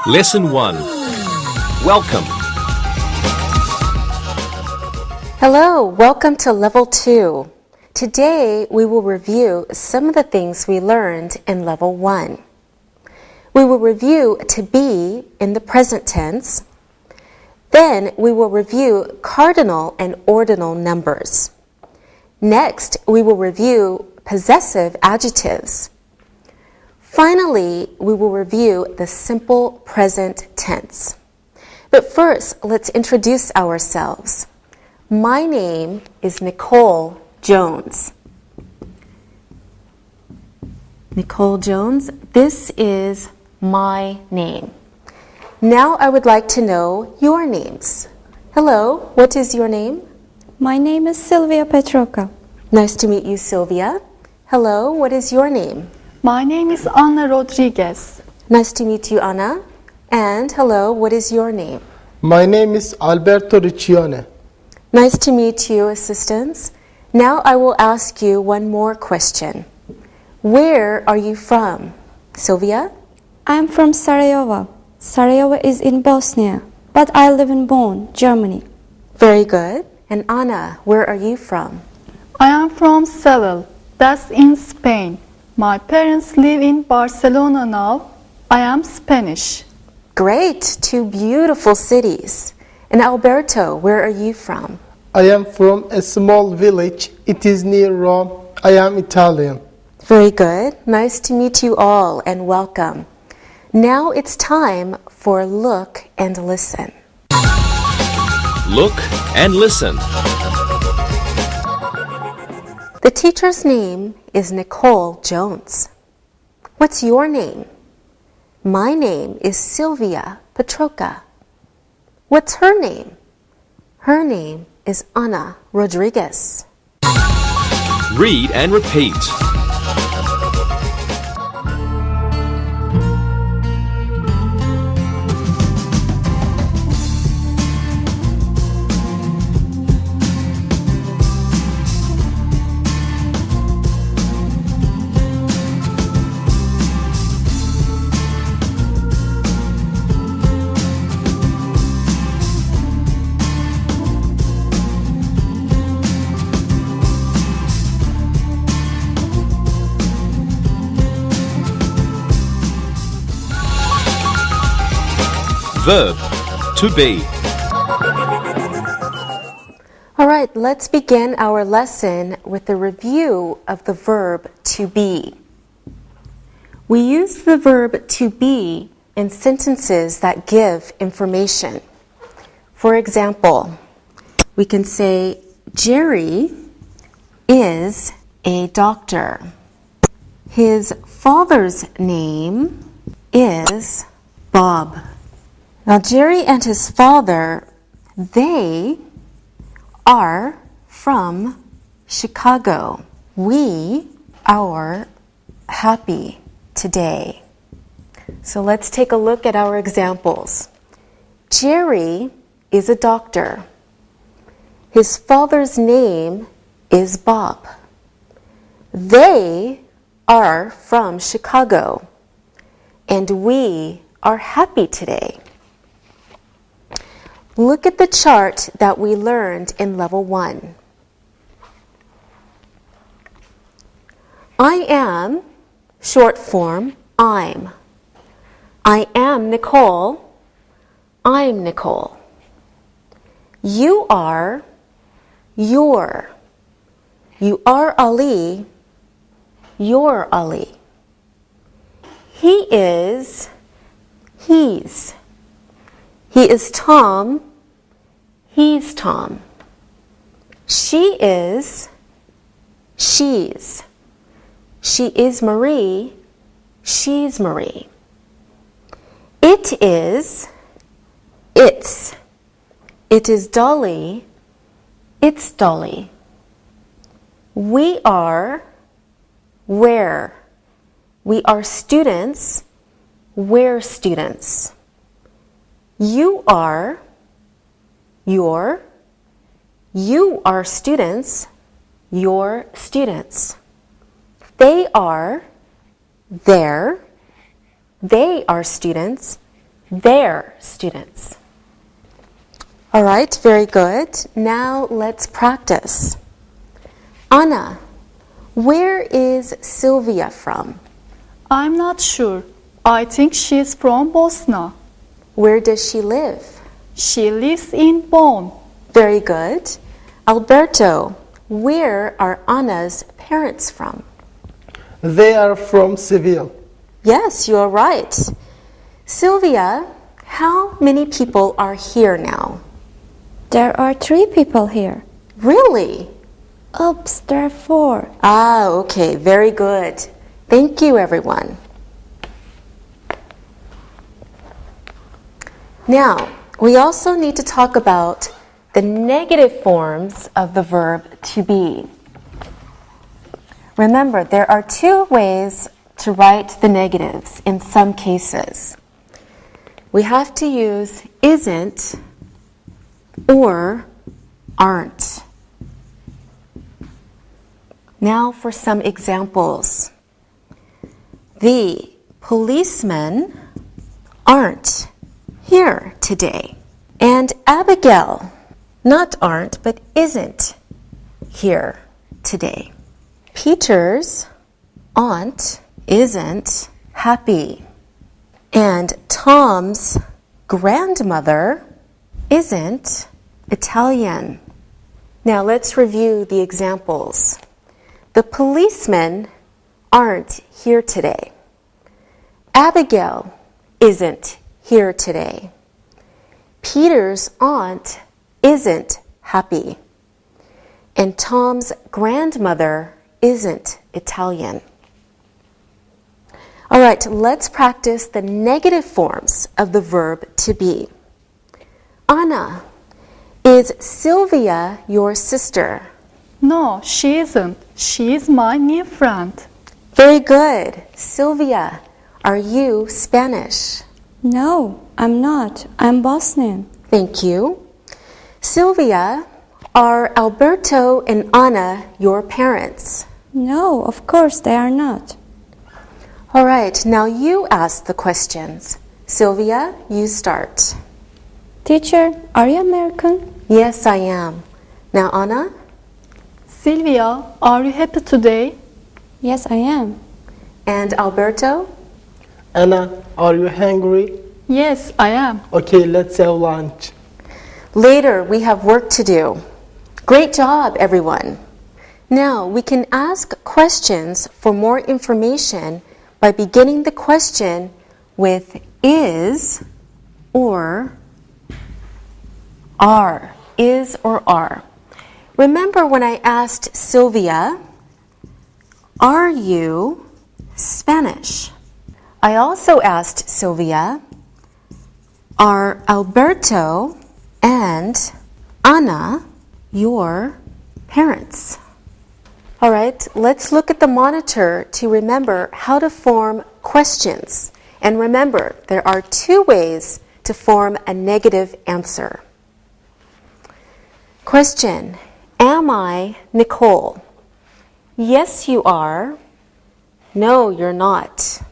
Lesson 1. Welcome. Hello, welcome to Level 2. Today we will review some of the things we learned in Level 1. We will review to be in the present tense. Then we will review cardinal and ordinal numbers. Next, we will review possessive adjectives. Finally, we will review the simple present tense. But first, let's introduce ourselves. My name is Nicole Jones. Nicole Jones, this is my name. Now I would like to know your names. Hello, what is your name? My name is Sylvia Petroka. Nice to meet you, Sylvia. Hello, what is your name? My name is Anna Rodriguez. Nice to meet you, Anna. And hello, what is your name? My name is Alberto Riccione. Nice to meet you, assistants. Now I will ask you one more question. Where are you from? Sylvia? I am from Sarajevo. Sarajevo is in Bosnia, but I live in Bonn, Germany. Very good. And Anna, where are you from? I am from Seville, that's in Spain. My parents live in Barcelona now. I am Spanish. Great, two beautiful cities. And Alberto, where are you from? I am from a small village. It is near Rome. I am Italian. Very good. Nice to meet you all and welcome. Now it's time for Look and Listen. Look and listen. The teacher's name is Nicole Jones. What's your name? My name is Sylvia Petroka. What's her name? Her name is Anna Rodriguez. Read and repeat. Verb, to be. All right, let's begin our lesson with a review of the verb to be. We use the verb to be in sentences that give information. For example, we can say, Jerry is a doctor. His father's name is Bob. Now, Jerry and his father, they are from Chicago. We are happy today. So let's take a look at our examples. Jerry is a doctor. His father's name is Bob. They are from Chicago. And we are happy today. Look at the chart that we learned in Level 1. I am, short form, I'm. I am Nicole. I'm Nicole. You are, you're. You are Ali. You're Ali. He is, he's. He is Tom. He's Tom. She is, she's. She is Marie. She's Marie. It is, it's. It is Dolly. It's Dolly. We are, we're. We are students. We're students. You are, you're. You are students. You're students. They are, they're. They are students. Their students. All right, very good. Now let's practice. Anna, where is Sylvia from? I'm not sure. I think she's from Bosnia. Where does she live? She lives in Bonn. Very good. Alberto, where are Anna's parents from? They are from Seville. Yes, you are right. Sylvia, how many people are here now? There are 3 people here. Really? Oops, there are 4. Ah, okay, very good. Thank you, everyone. Now, we also need to talk about the negative forms of the verb to be. Remember, there are 2 ways to write the negatives in some cases. We have to use isn't or aren't. Now for some examples. The policemen aren't here today. And Abigail, not aren't, but isn't here today. Peter's aunt isn't happy. And Tom's grandmother isn't Italian. Now let's review the examples. The policemen aren't here today. Abigail isn't here today. Peter's aunt isn't happy. And Tom's grandmother isn't Italian. All right, let's practice the negative forms of the verb to be. Anna, is Sylvia your sister? No, she isn't. She's my new friend. Very good. Sylvia, are you Spanish? No, I'm not. I'm Bosnian. Thank you. Sylvia, are Alberto and Anna your parents? No, of course they are not. All right, now you ask the questions. Sylvia, you start. Teacher, are you American? Yes, I am. Now, Anna? Sylvia, are you happy today? Yes, I am. And Alberto? Anna, are you hungry? Yes, I am. Okay, let's have lunch. Later, we have work to do. Great job, everyone. Now, we can ask questions for more information by beginning the question with is or are. Is or are. Remember when I asked Sylvia, are you Spanish? I also asked Sylvia, are Alberto and Anna your parents? All right, let's look at the monitor to remember how to form questions. And remember, there are 2 ways to form a negative answer. Question, am I Nicole? Yes, you are. No, you're not.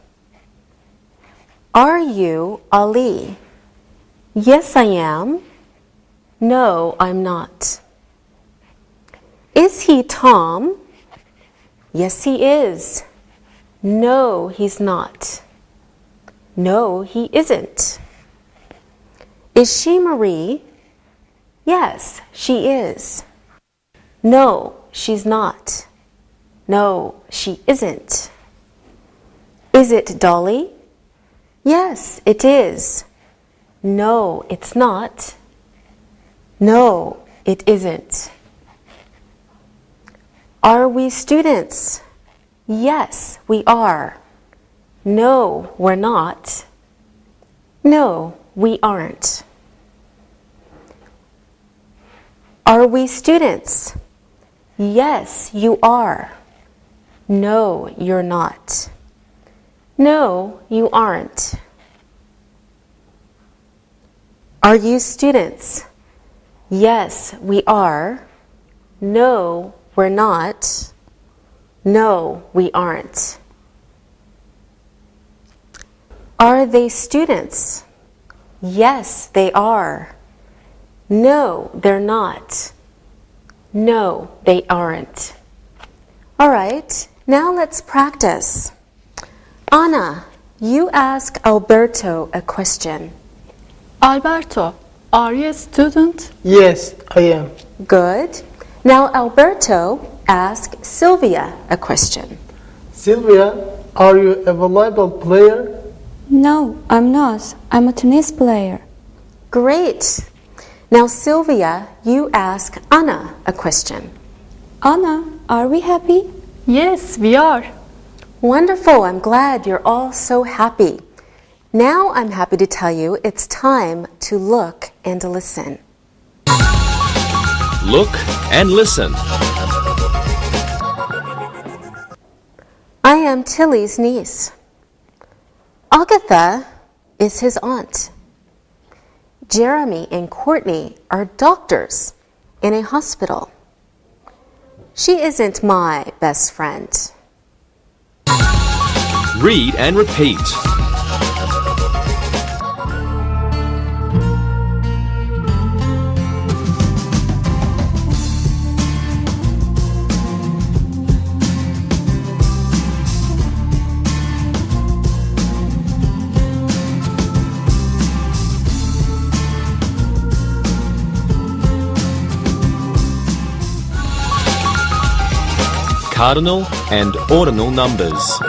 Are you Ali? Yes, I am. No, I'm not. Is he Tom? Yes, he is. No, he's not. No, he isn't. Is she Marie? Yes, she is. No, she's not. No, she isn't. Is it Dolly? Yes, it is. No, it's not. No, it isn't. Are we students? Yes, we are. No, we're not. No, we aren't. Are we students? Yes, you are. No, you're not. No, you aren't. Are you students? Yes, we are. No, we're not. No, we aren't. Are they students? Yes, they are. No, they're not. No, they aren't. All right, now let's practice. Anna, you ask Alberto a question. Alberto, are you a student? Yes, I am. Good. Now Alberto, ask Sylvia a question. Sylvia, are you a volleyball player? No, I'm not. I'm a tennis player. Great. Now Sylvia, you ask Anna a question. Anna, are we happy? Yes, we are. Wonderful. I'm glad you're all so happy. Now I'm happy to tell you it's time to look and listen. Look and listen. I am Tilly's niece. Agatha is his aunt. Jeremy and Courtney are doctors in a hospital. She isn't my best friend. Read and repeat. Cardinal and ordinal numbers.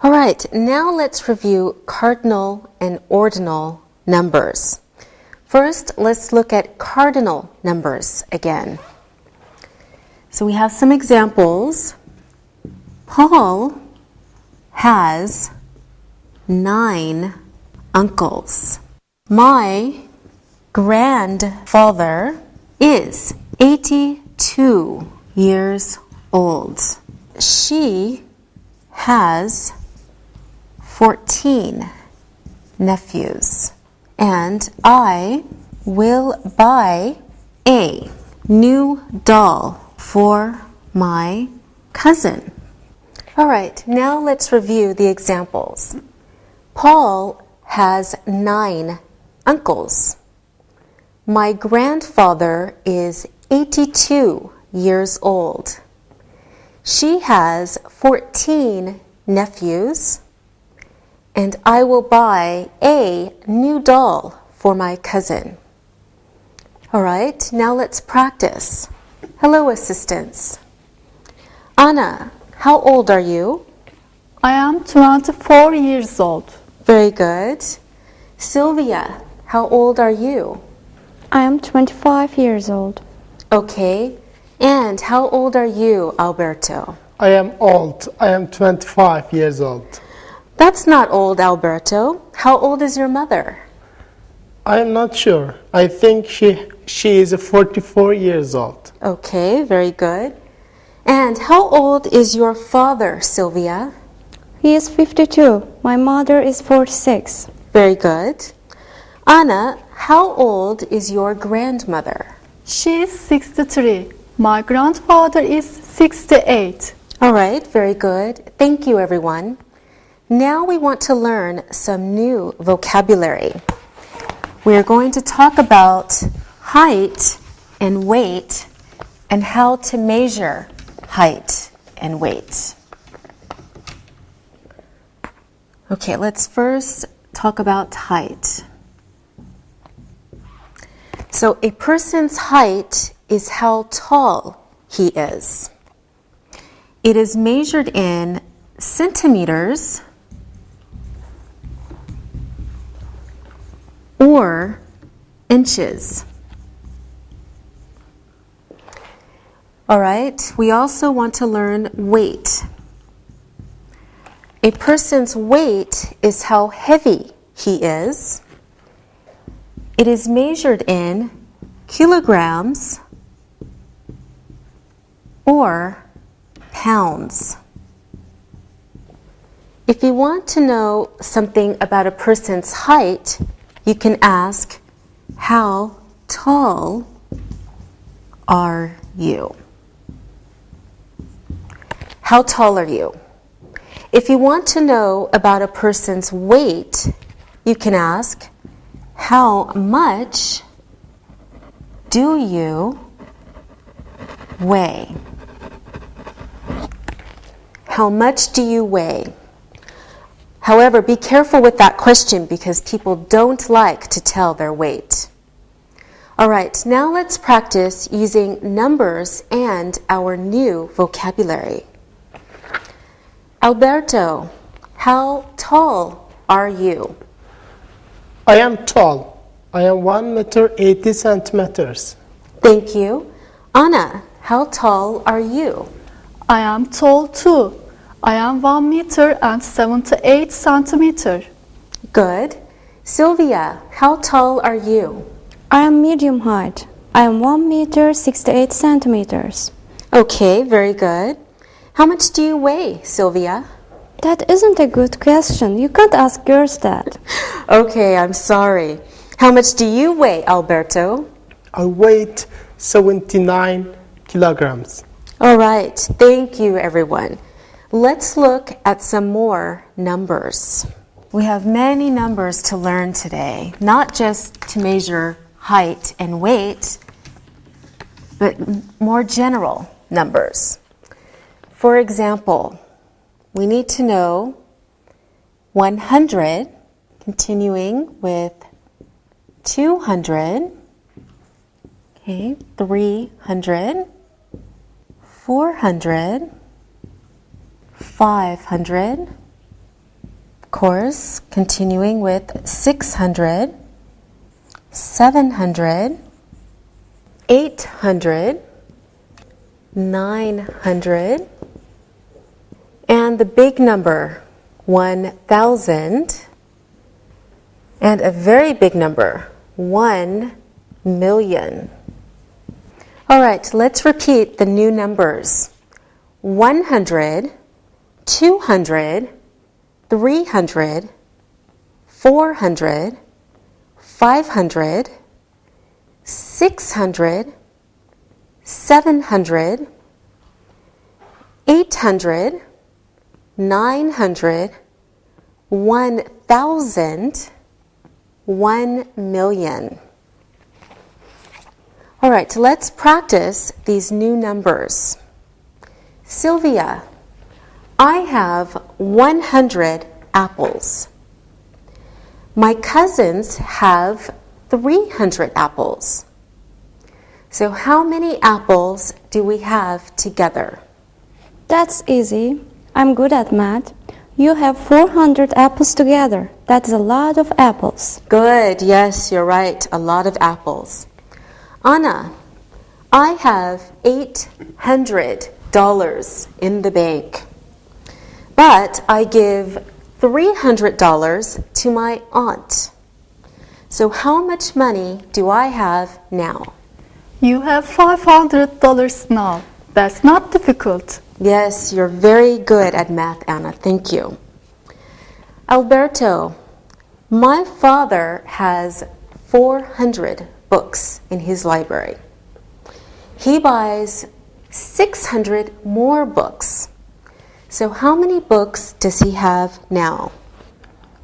All right, now let's review cardinal and ordinal numbers. First, let's look at cardinal numbers again. So we have some examples. Paul has 9 uncles. My grandfather is 82 years old. She has 14 nephews. And I will buy a new doll for my cousin. All right, now let's review the examples. Paul has 9 uncles. My grandfather is 82 years old. She has 14 nephews. And I will buy a new doll for my cousin. All right, now let's practice. Hello, assistants. Anna, how old are you? I am 24 years old. Very good. Sylvia, how old are you? I am 25 years old. Okay. And how old are you, Alberto? I am old. I am 25 years old. That's not old, Alberto. How old is your mother? I am not sure. I think she is 44 years old. Okay, very good. And how old is your father, Sylvia? He is 52. My mother is 46. Very good. Anna, how old is your grandmother? She is 63. My grandfather is 68. All right, very good. Thank you, everyone. Now we want to learn some new vocabulary. We are going to talk about height and weight and how to measure height and weight. Okay, let's first talk about height. So a person's height is how tall he is. It is measured in centimeters or inches. All right, we also want to learn weight. A person's weight is how heavy he is. It is measured in kilograms or pounds. If you want to know something about a person's height, you can ask, how tall are you? How tall are you? If you want to know about a person's weight, you can ask, how much do you weigh? How much do you weigh? However, be careful with that question because people don't like to tell their weight. All right, now let's practice using numbers and our new vocabulary. Alberto, how tall are you? I am tall. I am 1 meter 80 centimeters. Thank you. Anna, how tall are you? I am tall too. I am 1 meter and 78 centimeter. Good. Sylvia, how tall are you? I am medium height. I am 1 meter 68 centimeters. Okay, very good. How much do you weigh, Sylvia? That isn't a good question. You can't ask girls that. Okay, I'm sorry. How much do you weigh, Alberto? I weigh 79 kilograms. All right, thank you, everyone. Let's look at some more numbers. We have many numbers to learn today, not just to measure height and weight, but more general numbers. For example, we need to know 100, continuing with 200, okay, 300, 400, 500, of course, continuing with 600, 700, 800, 900, and the big number, 1,000, and a very big number, 1 million. All right, let's repeat the new numbers. 100, 200, 300, 400, 500, 600, 700, 800, 900, 1,000, 1 million. All right, let's practice these new numbers. Sylvia, I have 100 apples. My cousins have 300 apples. So how many apples do we have together? That's easy. I'm good at math. You have 400 apples together. That's a lot of apples. Good, yes, you're right, a lot of apples. Anna, I have $800 in the bank, but I give $300 to my aunt. So how much money do I have now? You have $500 now. That's not difficult. Yes, you're very good at math, Anna. Thank you. Alberto, my father has 400 books in his library. He buys 600 more books. So how many books does he have now?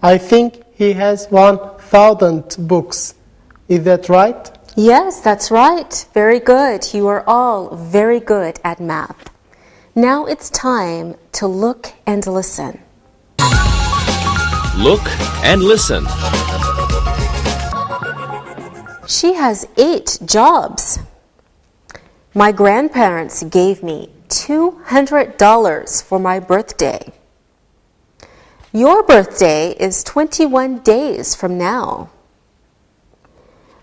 I think he has 1,000 books. Is that right? Yes, that's right. Very good. You are all very good at math. Now it's time to look and listen. Look and listen. She has 8 jobs. My grandparents gave me $200 for my birthday. Your birthday is 21 days from now.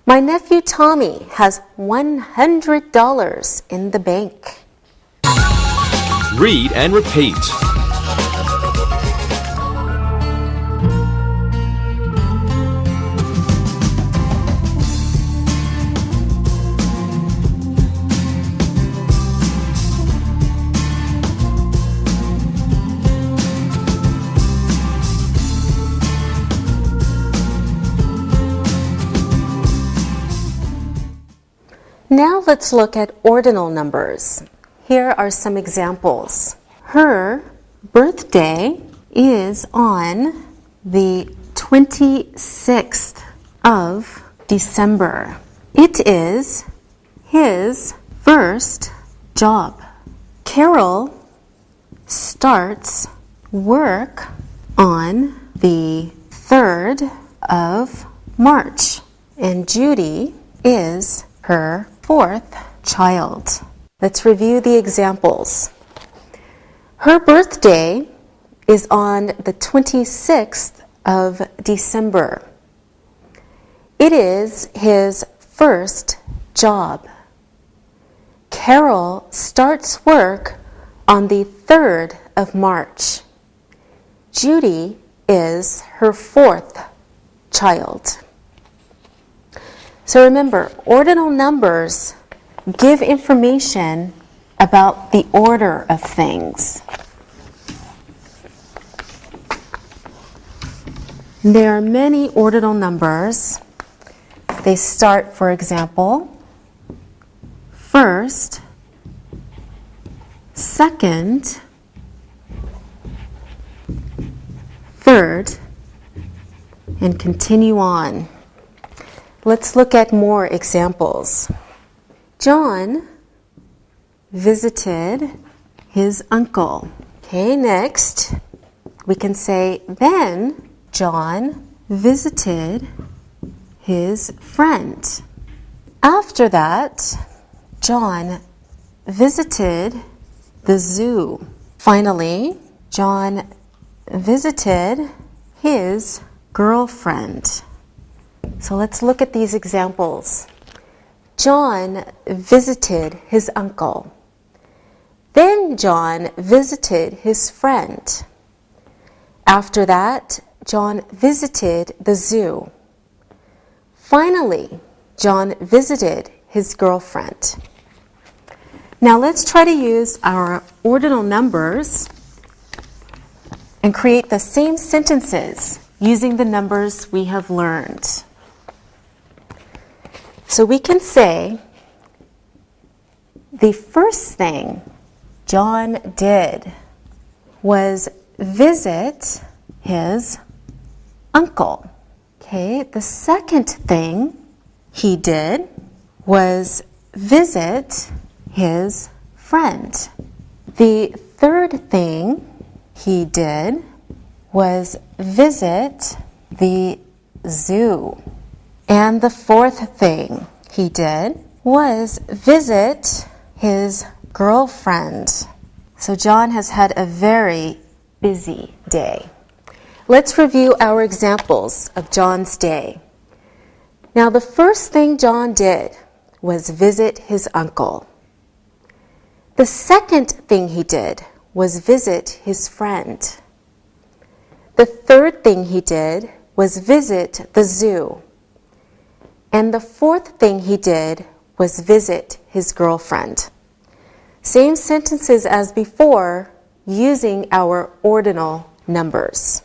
My nephew Tommy has $100 in the bank. Read and repeat. Now let's look at ordinal numbers. Here are some examples. Her birthday is on the 26th of December. It is his first job. Carol starts work on the 3rd of March, and Judy is her 4th child. Let's review the examples. Her birthday is on the 26th of December. It is his first job. Carol starts work on the 3rd of March. Judy is her 4th child. So remember, ordinal numbers give information about the order of things. There are many ordinal numbers. They start, for example, first, second, third, and continue on. Let's look at more examples. John visited his uncle. Okay, next we can say, then John visited his friend. After that, John visited the zoo. Finally, John visited his girlfriend. So let's look at these examples. John visited his uncle. Then John visited his friend. After that, John visited the zoo. Finally, John visited his girlfriend. Now let's try to use our ordinal numbers and create the same sentences using the numbers we have learned. So we can say, the first thing John did was visit his uncle. Okay, the second thing he did was visit his friend. The third thing he did was visit the zoo. And the fourth thing he did was visit his girlfriend. So John has had a very busy day. Let's review our examples of John's day. Now, the first thing John did was visit his uncle. The second thing he did was visit his friend. The third thing he did was visit the zoo. And the fourth thing he did was visit his girlfriend. Same sentences as before, using our ordinal numbers.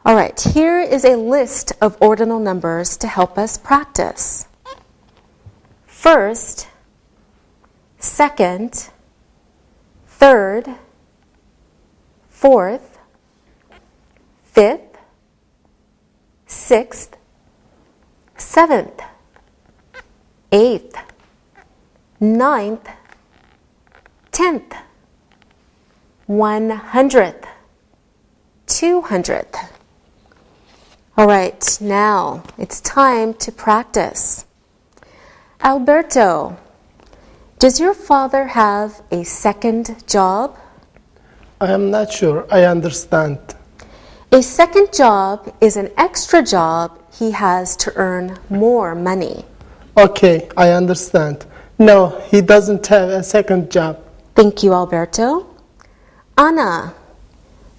All right, here is a list of ordinal numbers to help us practice. First, second, third, fourth, fifth, sixth, seventh, eighth, ninth, 10th, 100th, 200th. All right, now it's time to practice. Alberto, does your father have a second job? I am not sure I understand. A second job is an extra job he has to earn more money. Okay, I understand. No, he doesn't have a second job. Thank you, Alberto. Anna,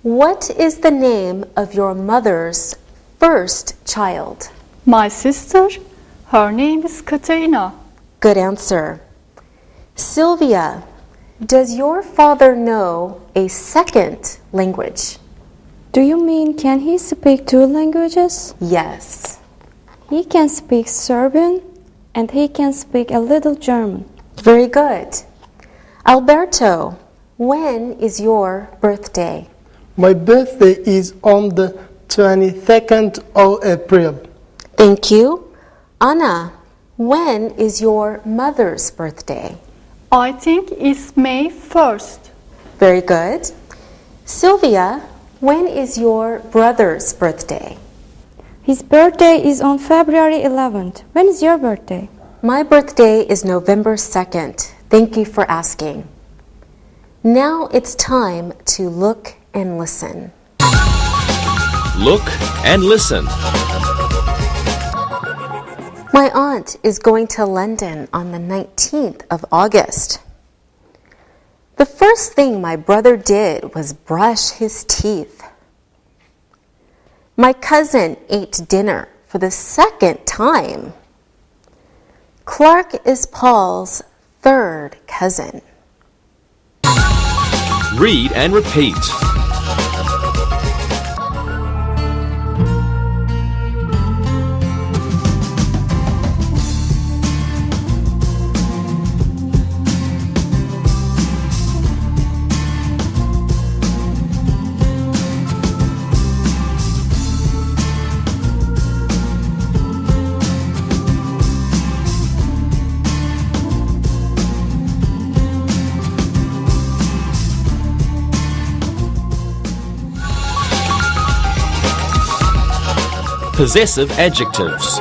what is the name of your mother's first child? My sister, her name is Katerina. Good answer. Sylvia, does your father know a second language? Do you mean can he speak two languages? Yes. He can speak Serbian and he can speak a little German. Very good. Alberto, when is your birthday? My birthday is on the 22nd of April. Thank you. Anna, when is your mother's birthday? I think it's May 1st. Very good. Sylvia, when is your brother's birthday? His birthday is on February 11th. When is your birthday? My birthday is November 2nd. Thank you for asking. Now it's time to look and listen. Look and listen. My aunt is going to London on the 19th of August. The first thing my brother did was brush his teeth. My cousin ate dinner for the second time. Clark is Paul's third cousin. Read and repeat. Possessive adjectives.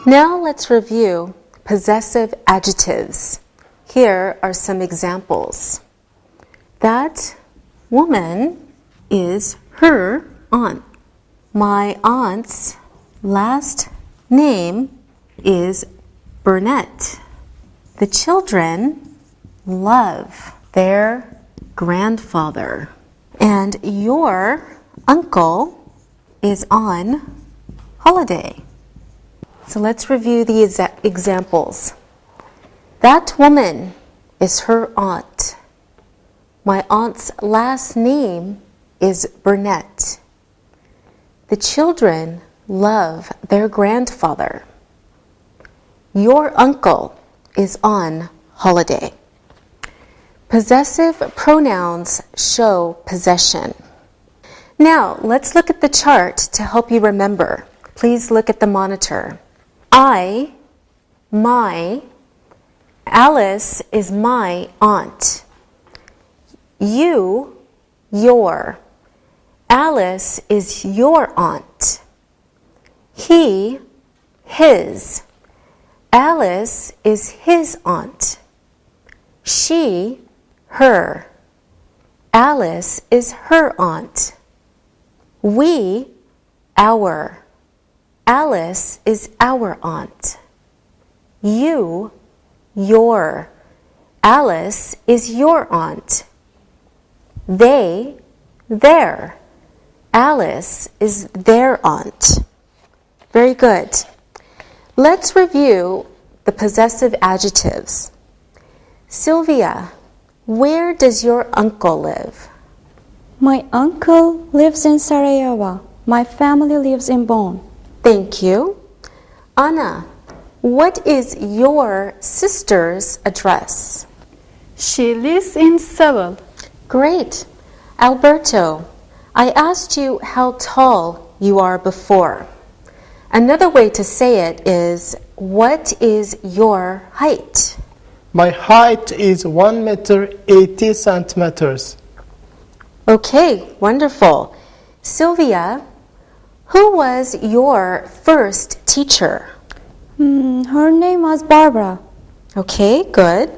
Now let's review possessive adjectives. Here are some examples. That woman is her aunt. My aunt's last name is Burnett. The children love their grandfather. And your uncle is on holiday. So let's review the examples. That woman is her aunt. My aunt's last name is Burnett. The children love their grandfather. Your uncle is on holiday. Possessive pronouns show possession. Now, let's look at the chart to help you remember. Please look at the monitor. I, my, Alice is my aunt. You, your. Alice is your aunt. He, his. Alice is his aunt. She, her. Alice is her aunt. We, our. Alice is our aunt. You, your. Alice is your aunt. They, their. Alice is their aunt. Very good. Let's review the possessive adjectives. Sylvia, where does your uncle live? My uncle lives in Sarajevo. My family lives in Bonn. Thank you. Anna, what is your sister's address? She lives in Seville. Great. Alberto, I asked you how tall you are before. Another way to say it is, what is your height? My height is 1 meter 80 centimeters. Okay, wonderful. Sylvia, who was your first teacher? Her name was Barbara. Okay, good.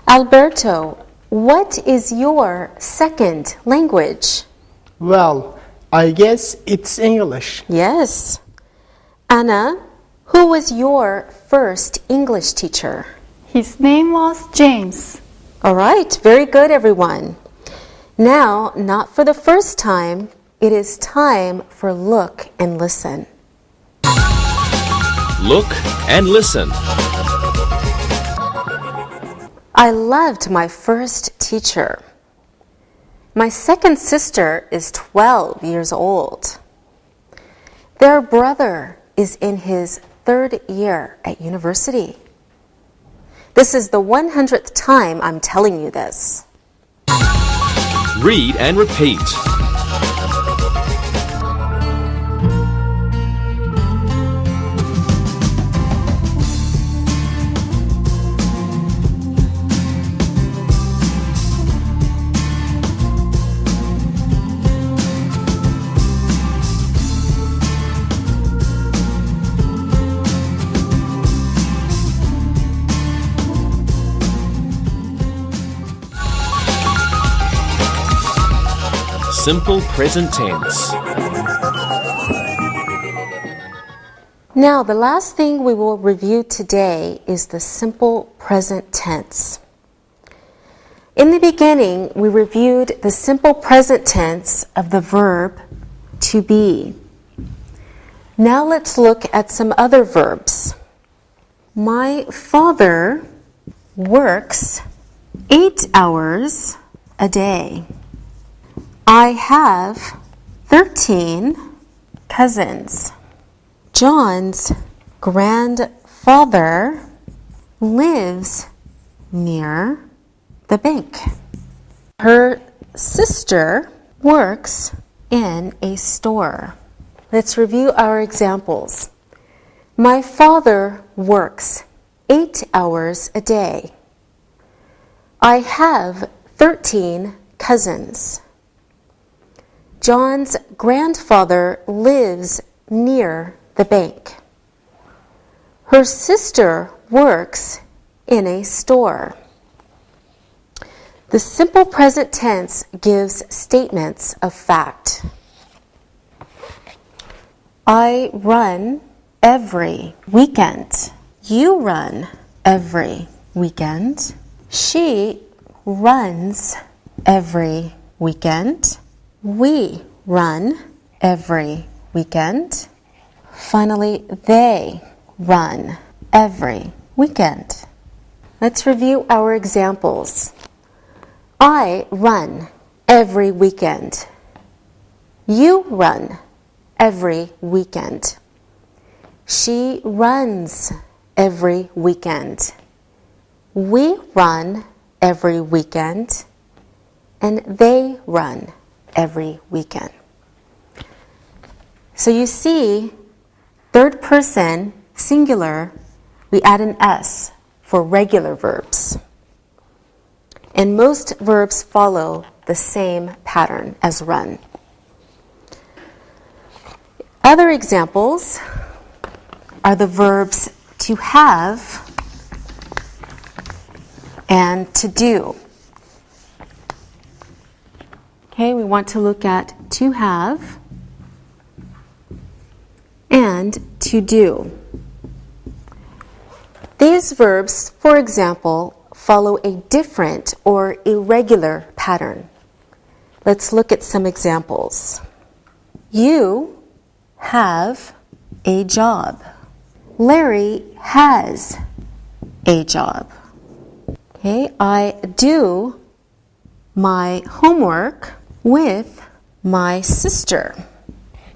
Alberto, what is your second language? Well, I guess it's English. Yes. Anna, who was your first English teacher? His name was James. All right, very good, everyone. Now, not for the first time, it is time for look and listen. Look and listen. I loved my first teacher. My second sister is 12 years old. Their brother is in his 3rd year at university. This is the 100th time I'm telling you this. Read and repeat. Simple present tense. Now, the last thing we will review today is the simple present tense. In the beginning, we reviewed the simple present tense of the verb to be. Now let's look at some other verbs. My father works 8 hours a day. I have 13 cousins. John's grandfather lives near the bank. Her sister works in a store. Let's review our examples. My father works 8 hours a day. I have 13 cousins. John's grandfather lives near the bank. Her sister works in a store. The simple present tense gives statements of fact. I run every weekend. You run every weekend. She runs every weekend. We run every weekend. Finally, they run every weekend. Let's review our examples. I run every weekend. You run every weekend. She runs every weekend. We run every weekend. And they run every weekend. So you see, third person, singular, we add an S for regular verbs. And most verbs follow the same pattern as run. Other examples are the verbs to have and to do. Okay, we want to look at to have and to do. These verbs, for example, follow a different or irregular pattern. Let's look at some examples. You have a job. Larry has a job. Okay, I do my homework with my sister,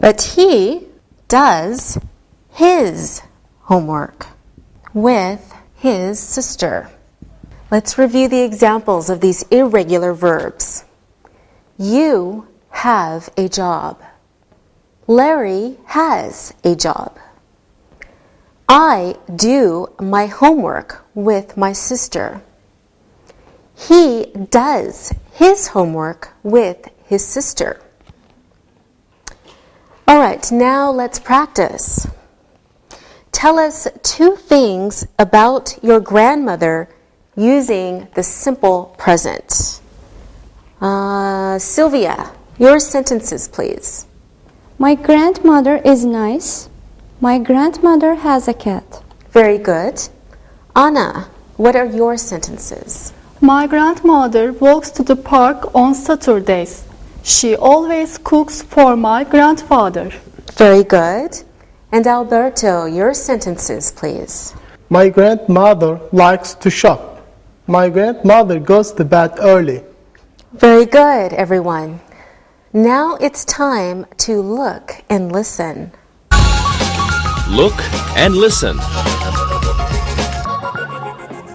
but he does his homework with his sister. Let's review the examples of these irregular verbs. You have a job. Larry has a job. I do my homework with my sister. He does his homework with his sister. All right, now let's practice. Tell us 2 things about your grandmother using the simple present. Sylvia, your sentences, please. My grandmother is nice. My grandmother has a cat. Very good. Anna, what are your sentences? My grandmother walks to the park on Saturdays. She always cooks for my grandfather. Very good. And Alberto, your sentences, please. My grandmother likes to shop. My grandmother goes to bed early. Very good, everyone. Now it's time to look and listen. Look and listen.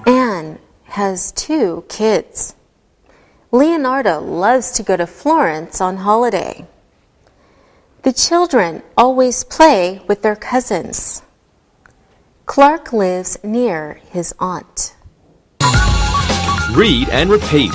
Anne has 2 kids. Leonardo loves to go to Florence on holiday. The children always play with their cousins. Clark lives near his aunt. Read and repeat.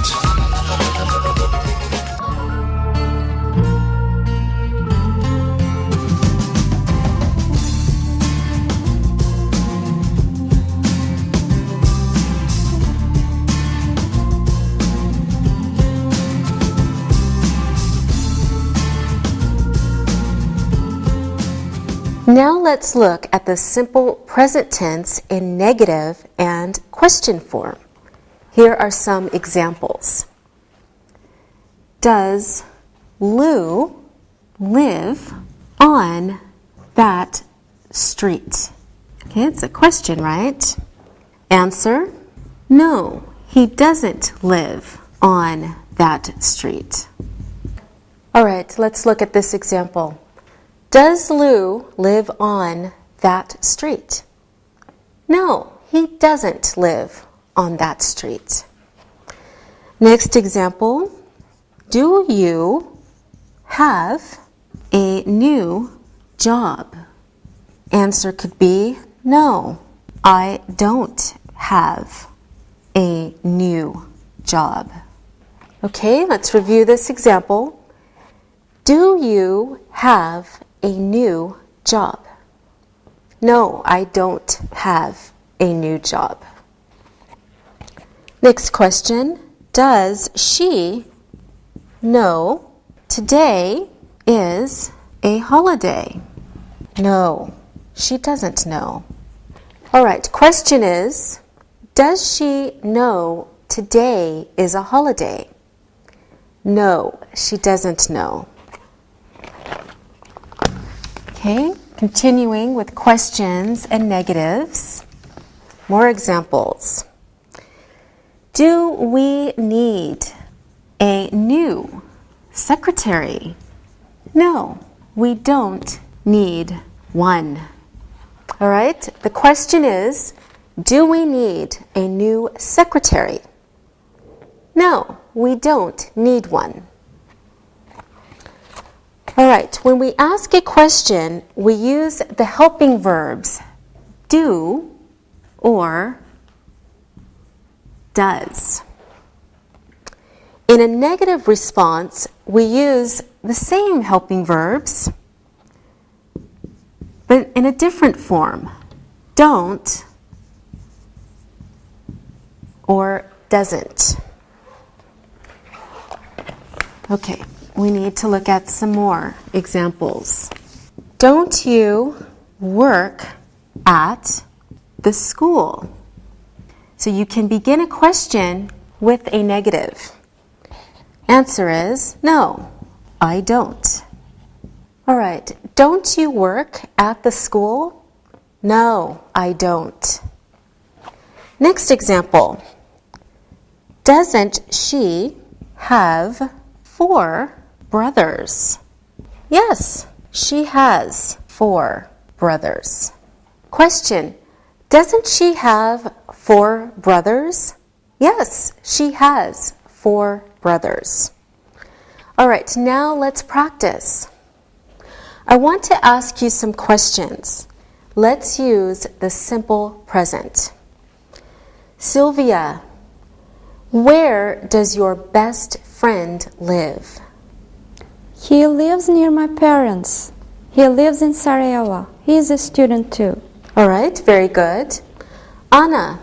Now let's look at the simple present tense in negative and question form. Here are some examples. Does Lou live on that street? Okay, it's a question, right? Answer, no, he doesn't live on that street. All right, let's look at this example. Does Lou live on that street? No, he doesn't live on that street. Next example, do you have a new job? Answer could be, no, I don't have a new job. Okay, let's review this example. Do you have a new job? No, I don't have a new job. Next question, does she know today is a holiday? No, she doesn't know. All right, question is, does she know today is a holiday? No, she doesn't know. Okay, continuing with questions and negatives. More examples. Do we need a new secretary? No, we don't need one. All right, the question is, do we need a new secretary? No, we don't need one. All right, when we ask a question, we use the helping verbs do or does. In a negative response, we use the same helping verbs, but in a different form. Don't or doesn't. Okay. We need to look at some more examples. Don't you work at the school? So you can begin a question with a negative. Answer is, no, I don't. All right, don't you work at the school? No, I don't. Next example. Doesn't she have 4 brothers? Yes, she has 4 brothers. Question, doesn't she have 4 brothers? Yes, she has 4 brothers. All right, now let's practice. I want to ask you some questions. Let's use the simple present. Sylvia, where does your best friend live? He lives near my parents. He lives in Sarajevo. He is a student too. All right, very good. Anna,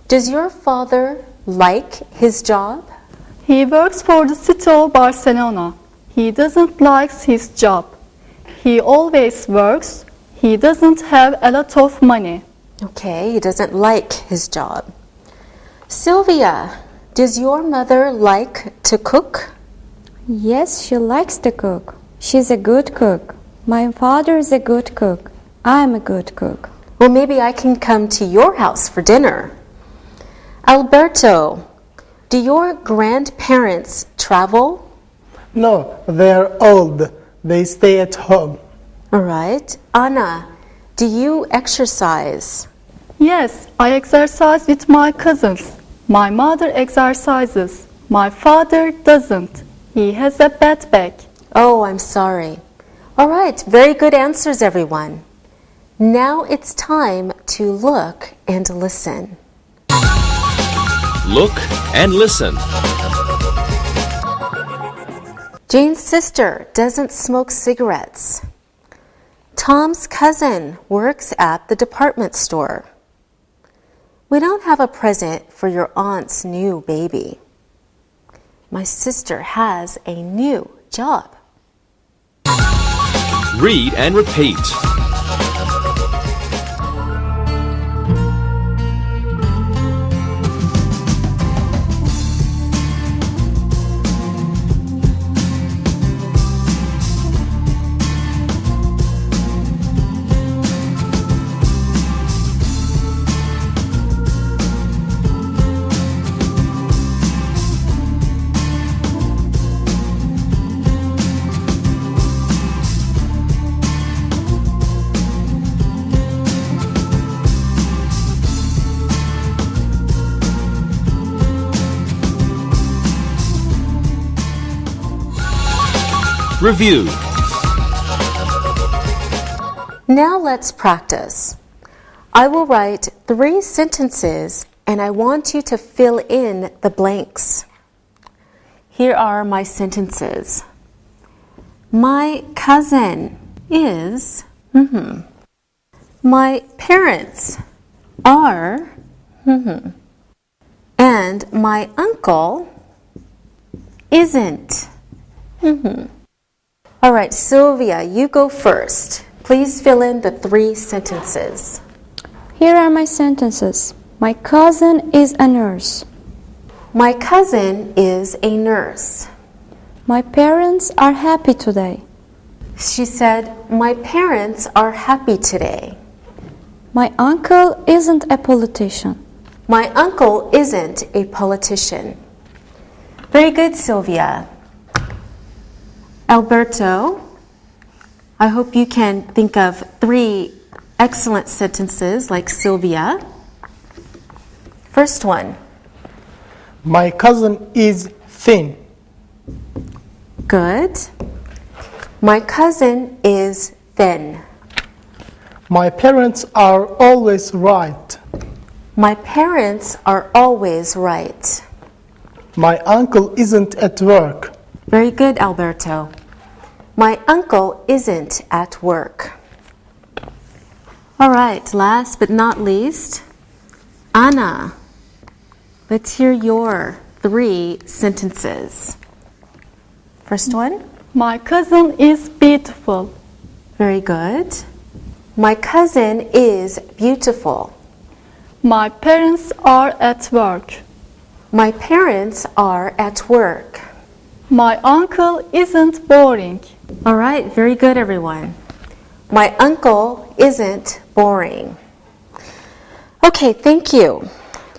does your father like his job? He works for the city of Barcelona. He doesn't like his job. He always works. He doesn't have a lot of money. Okay, he doesn't like his job. Sylvia, does your mother like to cook? Yes, she likes to cook. She's a good cook. My father is a good cook. I'm a good cook. Well, maybe I can come to your house for dinner. Alberto, do your grandparents travel? No, they're old. They stay at home. All right. Anna, do you exercise? Yes, I exercise with my cousins. My mother exercises. My father doesn't. He has a bad back. Oh, I'm sorry. All right, very good answers, everyone. Now it's time to look and listen. Look and listen. Jane's sister doesn't smoke cigarettes. Tom's cousin works at the department store. We don't have a present for your aunt's new baby. My sister has a new job. Read and repeat. Review. Now let's practice. I will write 3 sentences and I want you to fill in the blanks. Here are my sentences. My cousin is, my parents are, and my uncle isn't. All right, Sylvia, you go first. Please fill in the 3 sentences. Here are my sentences. My cousin is a nurse. My cousin is a nurse. My parents are happy today. She said, my parents are happy today. My uncle isn't a politician. My uncle isn't a politician. Very good, Sylvia. Alberto, I hope you can think of 3 excellent sentences like Sylvia. First one. My cousin is thin. Good. My cousin is thin. My parents are always right. My parents are always right. My uncle isn't at work. Very good, Alberto. My uncle isn't at work. All right, last but not least, Anna. Let's hear your 3 sentences. First one. My cousin is beautiful. Very good. My cousin is beautiful. My parents are at work. My parents are at work. My uncle isn't boring. All right, very good, everyone. My uncle isn't boring. Okay, thank you.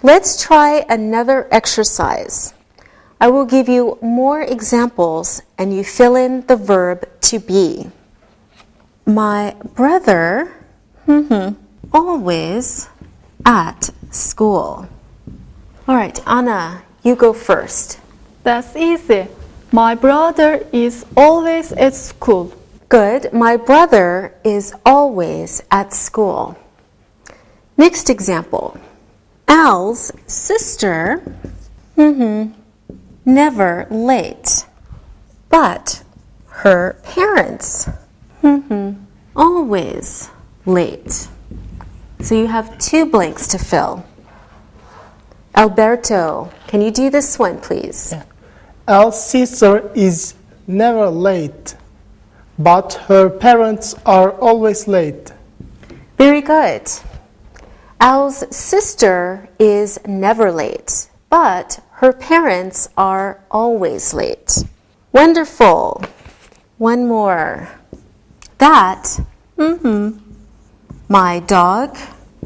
Let's try another exercise. I will give you more examples and you fill in the verb to be. My brother always at school. All right, Anna, you go first. That's easy. My brother is always at school. Good. My brother is always at school. Next example. Al's sister, never late. But her parents, always late. So you have 2 blanks to fill. Alberto, can you do this one, please? Yeah. Al's sister is never late, but her parents are always late. Very good. Al's sister is never late, but her parents are always late. Wonderful. One more. That, my dog,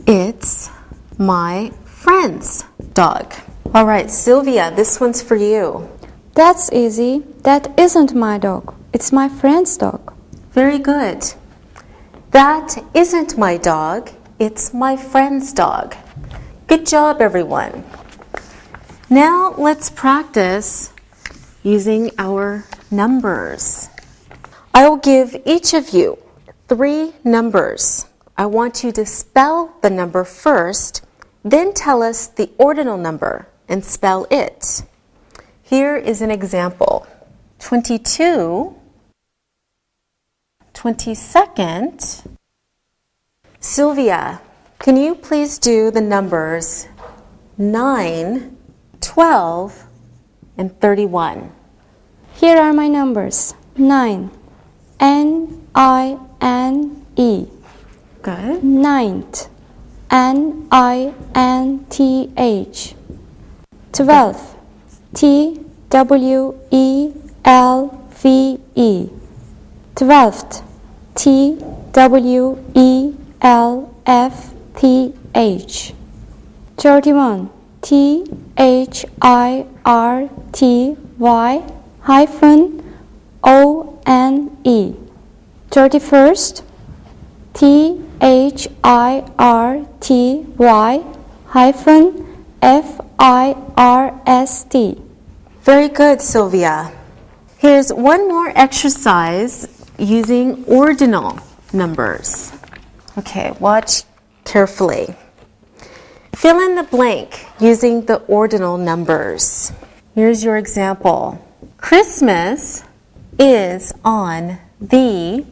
it's my friend's dog. All right, Sylvia, this one's for you. That's easy. That isn't my dog. It's my friend's dog. Very good. That isn't my dog. It's my friend's dog. Good job, everyone. Now let's practice using our numbers. I will give each of you 3 numbers. I want you to spell the number first, then tell us the ordinal number and spell it. Here is an example. 22, 22nd. Sylvia, can you please do the numbers 9, 12, and 31? Here are my numbers. 9. N-I-N-E. Good. Ninth. N-I-N-T-H. 12th. T-W-E-L-V-E. 12th. T-W-E-L-F-T-H. 31. T-H-I-R-T-Y hyphen O-N-E. 31st. T-H-I-R-T-Y hyphen F-I-R-S-T. Very good, Sylvia. Here's one more exercise using ordinal numbers. Okay, watch carefully. Fill in the blank using the ordinal numbers. Here's your example. Christmas is on the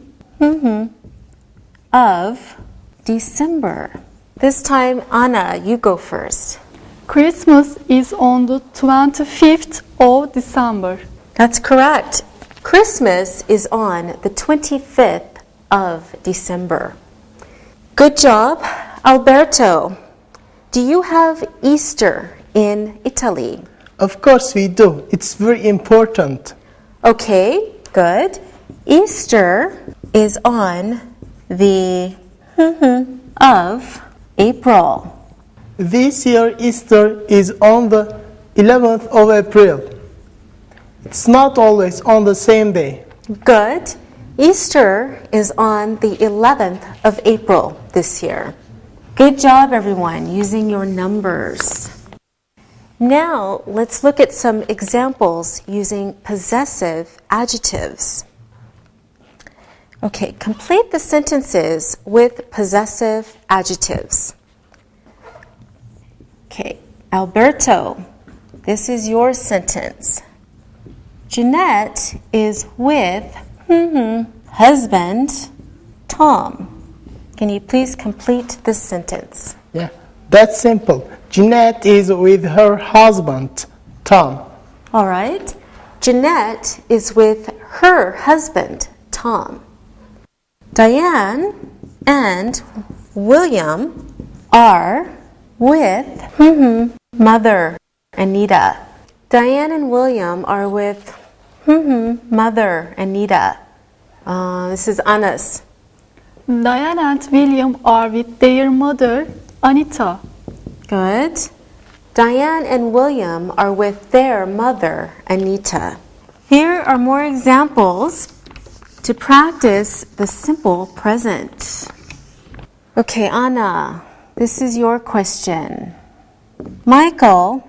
of December. This time, Anna, you go first. Christmas is on the 25th of December. That's correct. Christmas is on the 25th of December. Good job. Alberto, do you have Easter in Italy? Of course we do. It's very important. Okay, good. Easter is on the of April. This year Easter is on the 11th of April. It's not always on the same day. Good. Easter is on the 11th of April this year. Good job, everyone, using your numbers. Now, let's look at some examples using possessive adjectives. Okay, complete the sentences with possessive adjectives. Okay, Alberto, this is your sentence. Jeanette is with husband Tom. Can you please complete this sentence? Yeah, that's simple. Jeanette is with her husband, Tom. All right. Jeanette is with her husband, Tom. Diane and William are with Mother Anita. Diane and William are with Mother Anita. This is Anna's. Diane and William are with their mother, Anita. Good. Diane and William are with their mother, Anita. Here are more examples to practice the simple present. Okay, Anna, this is your question. Michael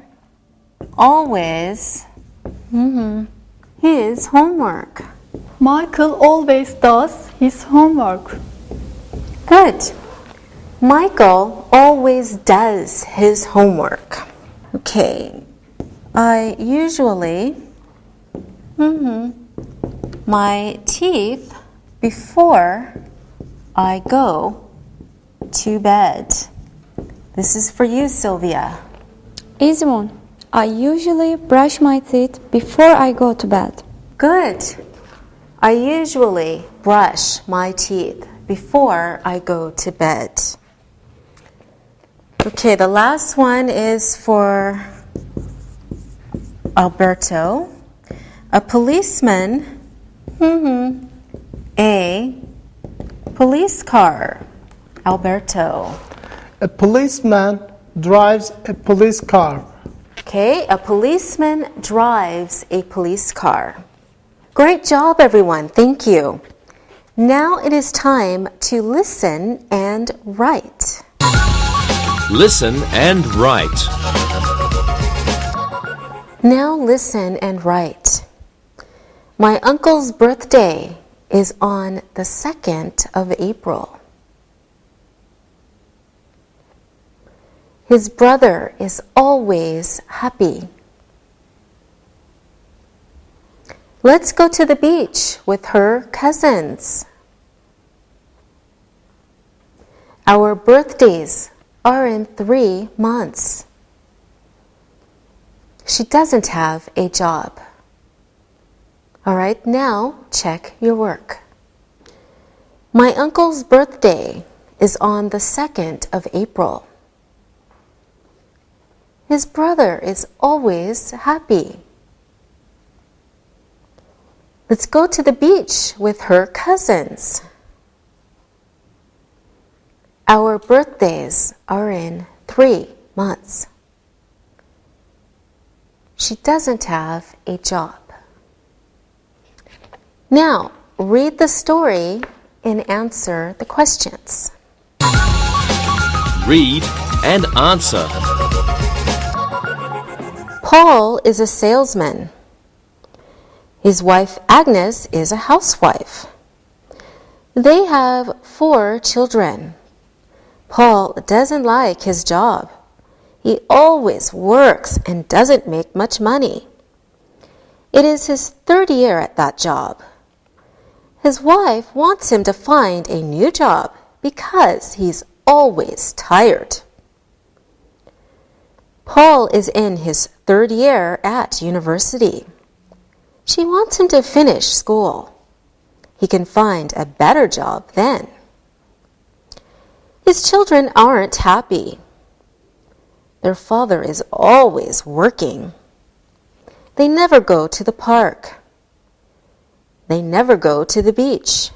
always his homework. Michael always does his homework. Good. Michael always does his homework. Okay. I usually my teeth before I go to bed. This is for you, Sylvia. Easy one. I usually brush my teeth before I go to bed. Good. I usually brush my teeth before I go to bed. Okay, the last one is for Alberto. A policeman, a police car. Alberto. A policeman drives a police car. Okay, a policeman drives a police car. Great job, everyone. Thank you. Now it is time to listen and write. Listen and write. Now listen and write. My uncle's birthday is on the 2nd of April. His brother is always happy. Let's go to the beach with her cousins. Our birthdays are in 3 months. She doesn't have a job. All right, now check your work. My uncle's birthday is on the 2nd of April. His brother is always happy. Let's go to the beach with her cousins. Our birthdays are in 3 months. She doesn't have a job. Now, read the story and answer the questions. Read and answer. Paul is a salesman. His wife Agnes is a housewife. They have 4 children. Paul doesn't like his job. He always works and doesn't make much money. It is his 3rd year at that job. His wife wants him to find a new job because he's always tired. Paul is in his 3rd year at university. She wants him to finish school. He can find a better job then. His children aren't happy. Their father is always working. They never go to the park. They never go to the beach.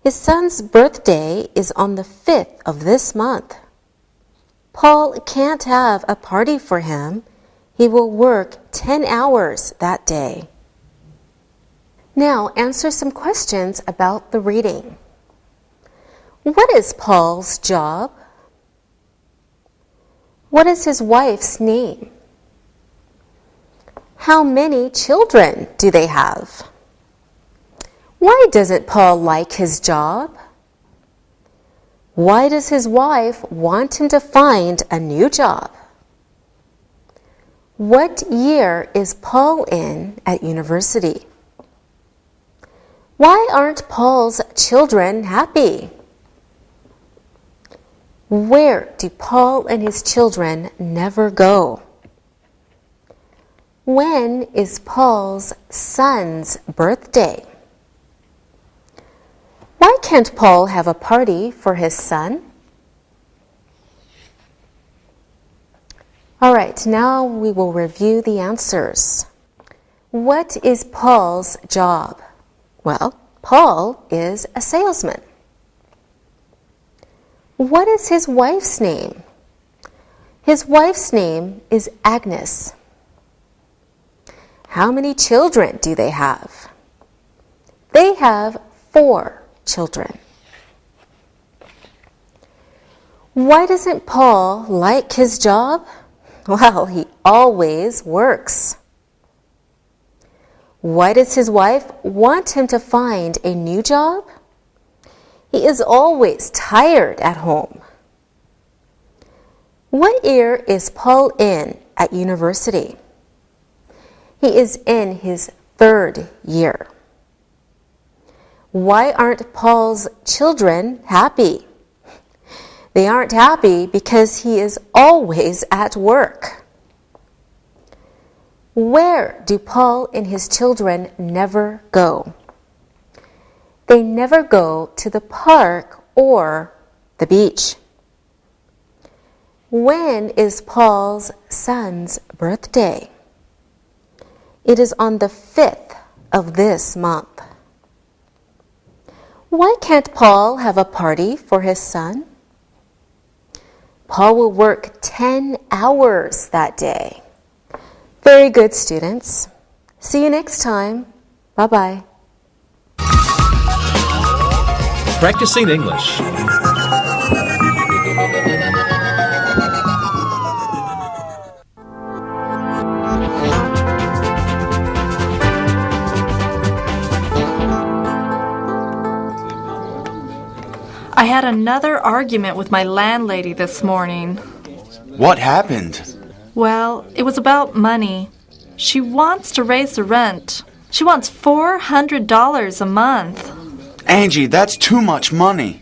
His son's birthday is on the 5th of this month. Paul can't have a party for him. He will work 10 hours that day. Now answer some questions about the reading. What is Paul's job? What is his wife's name? How many children do they have? Why doesn't Paul like his job? Why does his wife want him to find a new job? What year is Paul in at university? Why aren't Paul's children happy? Where do Paul and his children never go? When is Paul's son's birthday? Why can't Paul have a party for his son? All right, now we will review the answers. What is Paul's job? Well, Paul is a salesman. What is his wife's name? His wife's name is Agnes. How many children do they have? They have 4 children. Why doesn't Paul like his job? Well, he always works. Why does his wife want him to find a new job? He is always tired at home. What year is Paul in at university? He is in his 3rd year. Why aren't Paul's children happy? They aren't happy because he is always at work. Where do Paul and his children never go? They never go to the park or the beach. When is Paul's son's birthday? It is on the 5th of this month. Why can't Paul have a party for his son? Paul will work 10 hours that day. Very good, students. See you next time. Bye-bye. Practicing English. I had another argument with my landlady this morning. What happened? Well, it was about money. She wants to raise the rent. She wants $400 a month. Angie, that's too much money.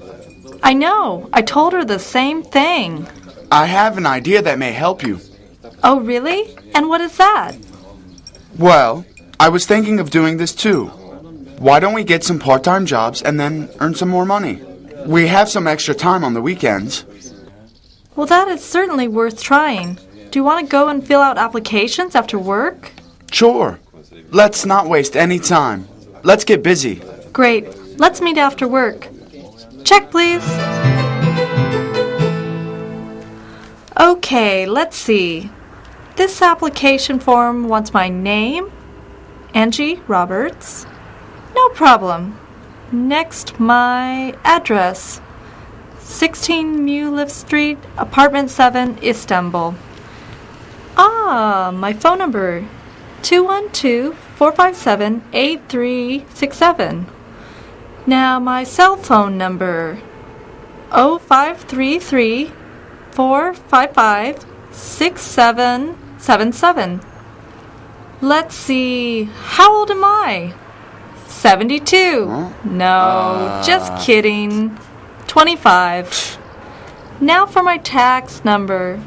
I know. I told her the same thing. I have an idea that may help you. Oh, really? And what is that? Well, I was thinking of doing this too. Why don't we get some part-time jobs and then earn some more money? We have some extra time on the weekends. Well, that is certainly worth trying. Do you want to go and fill out applications after work? Sure. Let's not waste any time. Let's get busy. Great. Let's meet after work. Check, please. Okay, let's see. This application form wants my name, Angie Roberts. No problem. Next, my address. 16 Mulif Street, Apartment 7, Istanbul. Ah, my phone number. 212-457-8367. Now my cell phone number. 0533-455-6777. Let's see, how old am I? 72. No, just kidding. 25. Now for my tax number.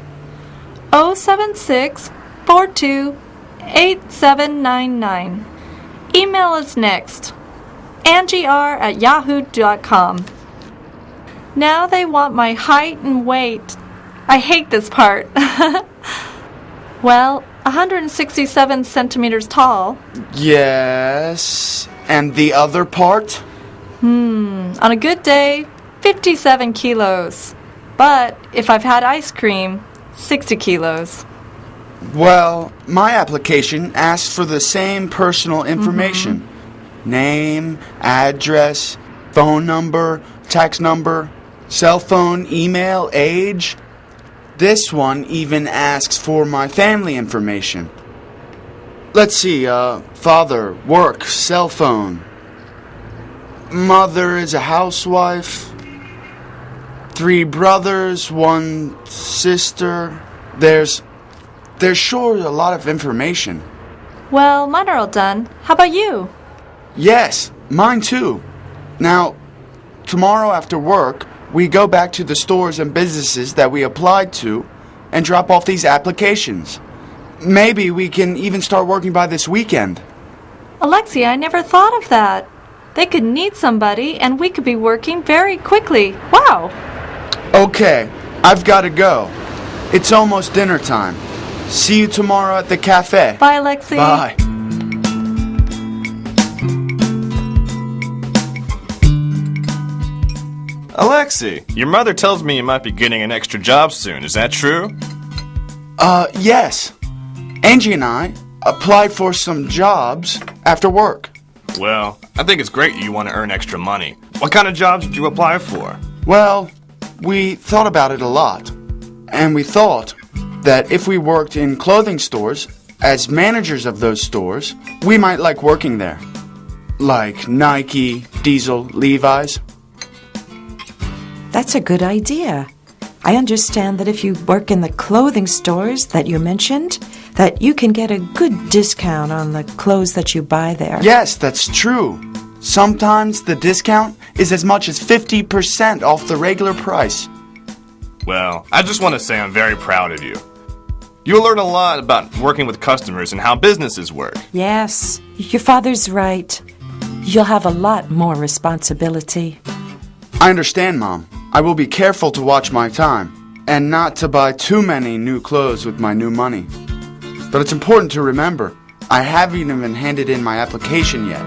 076-42-8799. Email is next. AngieR@yahoo.com. Now they want my height and weight. I hate this part. Well, 167 centimeters tall. Yes. And the other part? On a good day, 57 kilos. But if I've had ice cream, 60 kilos. Well, my application asks for the same personal information. Name, address, phone number, tax number, cell phone, email, age. This one even asks for my family information. Let's see, father, work, cell phone. Mother is a housewife. 3 brothers, 1 sister. There's sure a lot of information. Well, mine are all done. How about you? Yes, mine too. Now, tomorrow after work, we go back to the stores and businesses that we applied to and drop off these applications. Maybe we can even start working by this weekend. Alexia, I never thought of that. They could need somebody and we could be working very quickly. Wow! Okay, I've got to go. It's almost dinner time. See you tomorrow at the cafe. Bye, Alexi. Bye. Alexi, your mother tells me you might be getting an extra job soon. Is that true? Yes. Angie and I applied for some jobs after work. Well, I think it's great you want to earn extra money. What kind of jobs did you apply for? Well, we thought about it a lot. And we thought that if we worked in clothing stores, as managers of those stores, we might like working there. Like Nike, Diesel, Levi's. That's a good idea. I understand that if you work in the clothing stores that you mentioned, that you can get a good discount on the clothes that you buy there. Yes, that's true. Sometimes the discount is as much as 50% off the regular price. Well, I just want to say I'm very proud of you. You'll learn a lot about working with customers and how businesses work. Yes, your father's right. You'll have a lot more responsibility. I understand, Mom. I will be careful to watch my time and not to buy too many new clothes with my new money. But it's important to remember, I haven't even handed in my application yet.